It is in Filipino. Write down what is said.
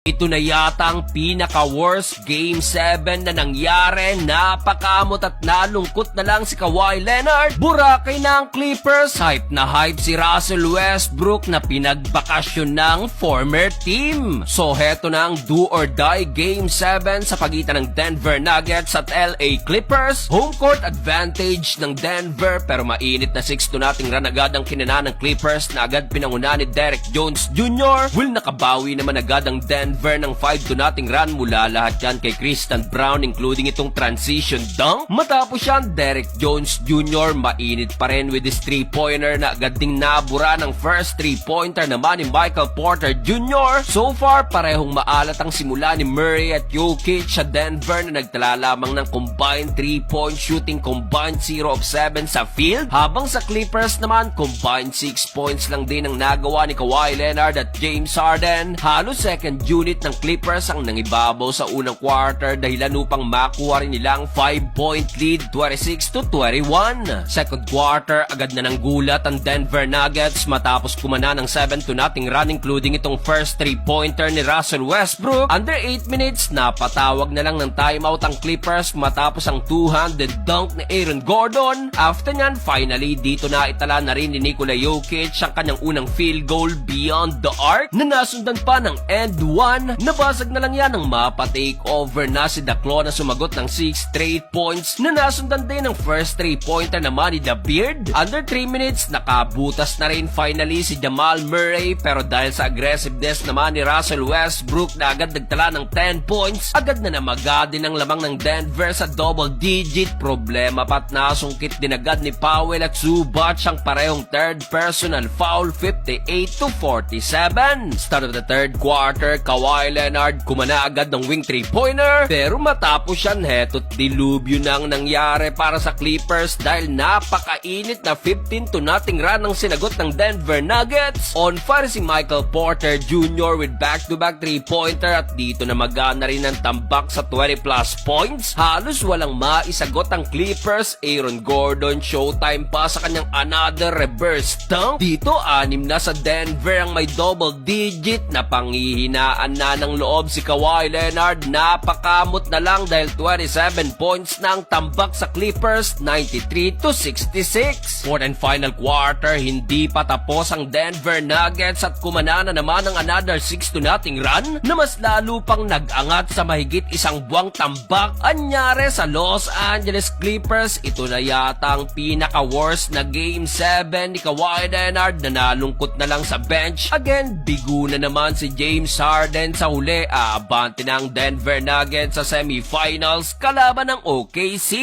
Ito na yata ang pinaka-worst Game 7 na nangyari. Napakamot at nalungkot na lang si Kawhi Leonard. Burakay na ang Clippers. Hype na hype si Russell Westbrook na pinagbakasyon ng former team. So heto na ang do or die Game 7 sa pagitan ng Denver Nuggets at LA Clippers. Home court advantage ng Denver pero mainit na 6-2 nating run agad ang kinana ng Clippers na agad pinanguna ni Derek Jones Jr. Will nakabawi naman agad ang Denver ng 5-2 nating run mula lahat yan kay Christian Brown including itong transition dunk. Matapos yan, Derek Jones Jr. mainit pa rin with his 3-pointer na agad ding nabura ng first 3-pointer naman ni Michael Porter Jr. So far, parehong maalat ang simula ni Murray at Jokic sa Denver na nagtala lamang ng combined 3-point shooting, combined 0 of 7 sa field. Habang sa Clippers naman, combined 6 points lang din ang nagawa ni Kawhi Leonard at James Harden. Halos second unit ng Clippers ang nangibabaw sa unang quarter dahilan upang makuha rin nilang 5-point lead 26-21. Second quarter, agad na ng gulat ang Denver Nuggets matapos kumana ng 7-2 nating run including itong first 3-pointer ni Russell Westbrook. Under 8 minutes, napatawag na lang ng timeout ang Clippers matapos ang two-handed dunk ni Aaron Gordon. After nyan, finally, dito na itala na rin ni Nikola Jokic ang kanyang unang field goal beyond the arc na nasundan pa ng end 1. Nabasag na lang yan ng mapa-takeover na si Daklo na sumagot ng 6 straight points na nasundan din ng first 3-pointer naman ni The Beard. Under 3 minutes, nakabutas na rin finally si Jamal Murray pero dahil sa aggressiveness naman ni Russell Westbrook na agad nagtala ng 10 points, agad na namaga din ang lamang ng Denver sa double digit. Problema pa't nasungkit din agad ni Powell at Zubac ang parehong third personal foul 58-47. Start of the third quarter, Kawhi Leonard kumana agad ng wing 3-pointer pero matapos yan, heto't dilubyo nang nangyari para sa Clippers dahil napakainit na 15-2 nating run ang sinagot ng Denver Nuggets. On fire si Michael Porter Jr. with back-to-back 3-pointer at dito na magana rin ang tambak sa 20+ points. Halos walang maisagot ang Clippers. Aaron Gordon showtime pa sa kanyang another reverse dunk. Dito 6 na sa Denver ang may double digit na panghihinaan na ng loob si Kawhi Leonard. Napakamot na lang dahil 27 points na ang tambak sa Clippers, 93-66. Fourth and final quarter, hindi pa tapos ang Denver Nuggets at kumana na naman ang another 6-2 nating run na mas lalo pang nag-angat sa mahigit isang buwang tambak. Anyari sa Los Angeles Clippers, ito na yata ang pinaka-worst na Game 7 ni Kawhi Leonard na nalungkot na lang sa bench. Again, bigo na naman si James Harden sa huli. Aabante ng Denver Nuggets sa semifinals kalaban ng OKC.